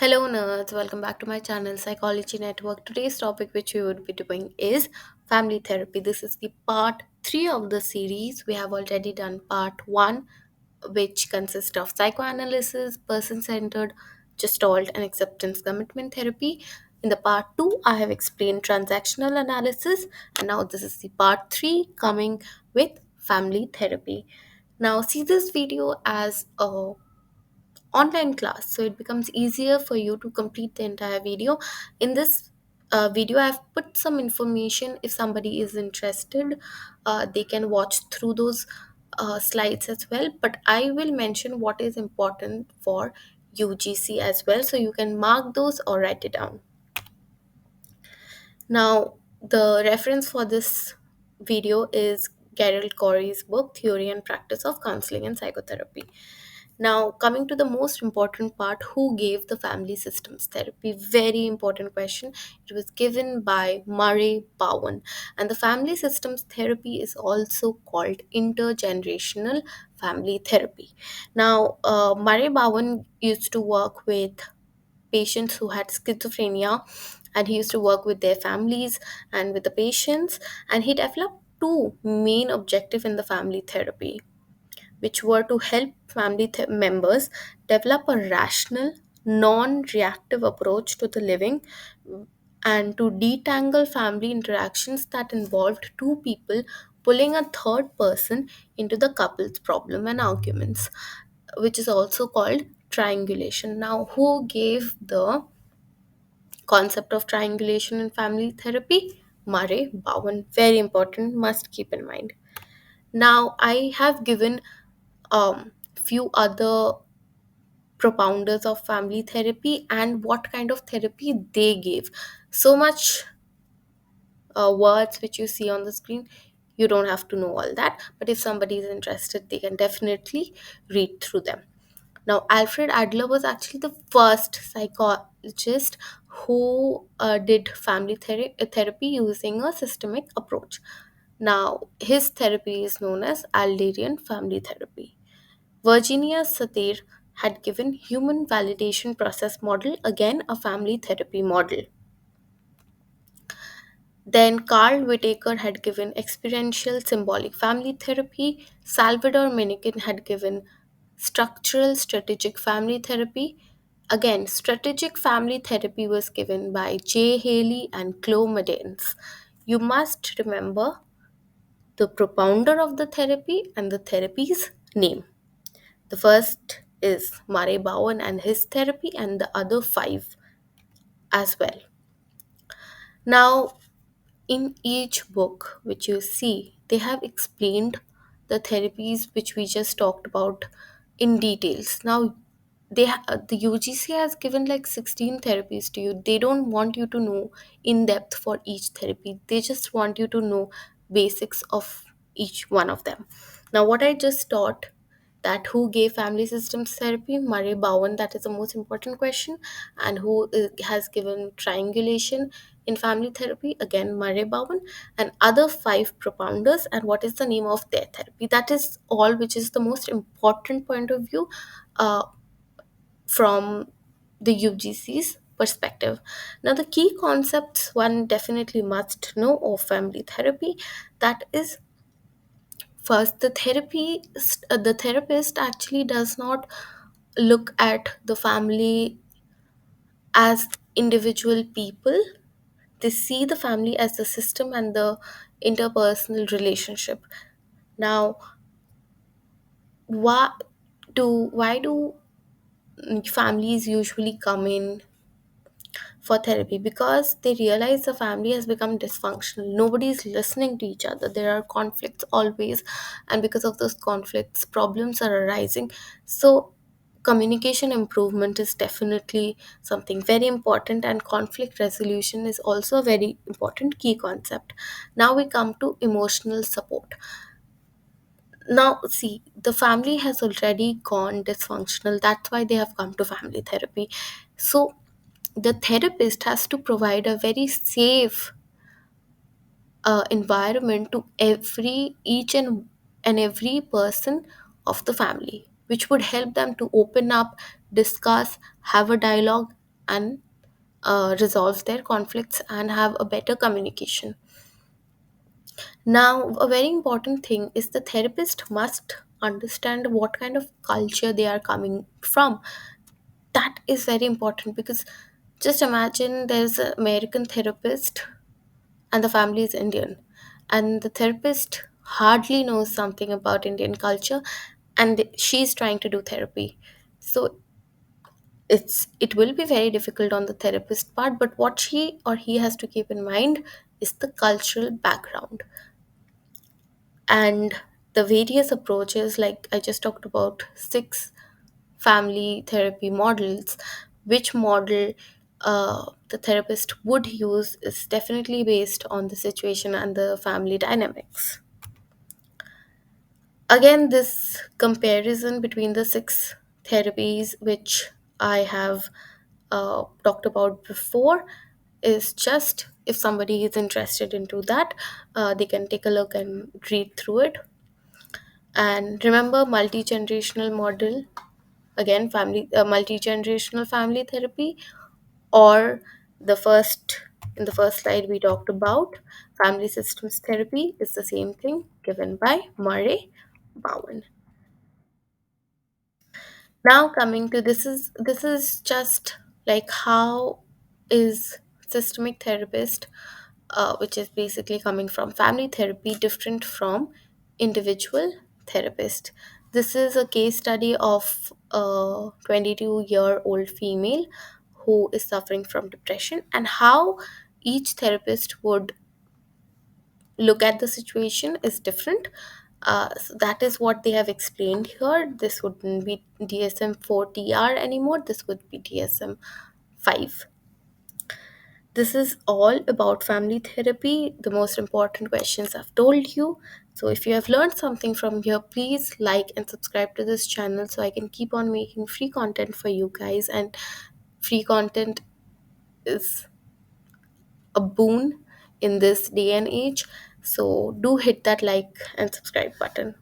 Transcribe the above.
Hello, nerds. Welcome back to my channel, Psychology Network. Today's topic, which we would be doing, is family therapy. This is the part 3 of the series. We have already done part 1, which consists of psychoanalysis, person centered, gestalt, and acceptance commitment therapy. In the part 2, I have explained transactional analysis, and now this is the part 3 coming with family therapy. Now, see this video as a online class, so it becomes easier for you to complete the entire video. In this video, I've put some information. If somebody is interested, they can watch through those slides as well, but I will mention what is important for UGC as well, so you can mark those or write it down. Now, the reference for this video is Gerald Corey's book, Theory and Practice of Counseling and Psychotherapy. Now, coming to the most important part, who gave the family systems therapy? Very important question. It was given by Murray Bowen. And the family systems therapy is also called intergenerational family therapy. Now, Murray Bowen used to work with patients who had schizophrenia, and he used to work with their families and with the patients, and he developed two main objectives in the family therapy, which were to help members develop a rational, non reactive approach to the living and to detangle family interactions that involved two people pulling a third person into the couple's problem and arguments, which is also called triangulation. Now, who gave the concept of triangulation in family therapy? Murray Bowen. Very important, must keep in mind. Now, I have given few other propounders of family therapy and what kind of therapy they gave. So much words which you see on the screen, you don't have to know all that, but if somebody is interested, they can definitely read through them. Now, Alfred Adler was actually the first psychologist who did family therapy using a systemic approach. Now, his therapy is known as Adlerian family therapy. Virginia Satir had given human validation process model, again a family therapy model. Then Carl Whitaker had given experiential symbolic family therapy. Salvador Minikin had given structural strategic family therapy. Again, strategic family therapy was given by J. Haley and Chloe Medens. You must remember the propounder of the therapy and the therapy's name. The first is Murray Bowen and his therapy, and the other five as well. Now, in each book which you see, they have explained the therapies which we just talked about in details. Now, the UGC has given like 16 therapies to you. They don't want you to know in depth for each therapy. They just want you to know basics of each one of them. Now, what I just taught, that who gave family systems therapy? Murray Bowen, that is the most important question. And who has given triangulation in family therapy? Again, Murray Bowen. And other five propounders, and what is the name of their therapy? That is all, which is the most important point of view uh, from the UGC's perspective. Now, the key concepts one definitely must know of family therapy, that is, first, the therapist actually does not look at the family as individual people. They see the family as the system and the interpersonal relationship. Now, why why do families usually come in for therapy? Because they realize the family has become dysfunctional. Nobody is listening to each other. There are conflicts always, and because of those conflicts, problems are arising. So, communication improvement is definitely something very important, and conflict resolution is also a very important key concept. Now, we come to emotional support. Now, see, the family has already gone dysfunctional. That's why they have come to family therapy. So, the therapist has to provide a very safe environment to each and every person of the family, which would help them to open up, discuss, have a dialogue, and resolve their conflicts and have a better communication. Now, a very important thing is the therapist must understand what kind of culture they are coming from. That is very important, because just imagine there's an American therapist and the family is Indian, and the therapist hardly knows something about Indian culture, and she's trying to do therapy. So it will be very difficult on the therapist part, but what she or he has to keep in mind is the cultural background and the various approaches. Like I just talked about 6 family therapy models. Which model the therapist would use is definitely based on the situation and the family dynamics. Again, this comparison between the 6 therapies which I have talked about before is just, if somebody is interested into that, they can take a look and read through it. And remember, multi-generational model, again, family multi-generational family therapy, or the first in the first slide we talked about family systems therapy, is the same thing, given by Murray Bowen. Now coming to, this is just like how is systemic therapist, which is basically coming from family therapy, different from individual therapist. This is a case study of a 22-year-old female who is suffering from depression, and how each therapist would look at the situation is different. So that is what they have explained here. This wouldn't be DSM-4 TR anymore. This would be DSM-5. This is all about family therapy. The most important questions I've told you. So if you have learned something from here, please like and subscribe to this channel so I can keep on making free content for you guys. And free content is a boon in this day and age. So do hit that like and subscribe button.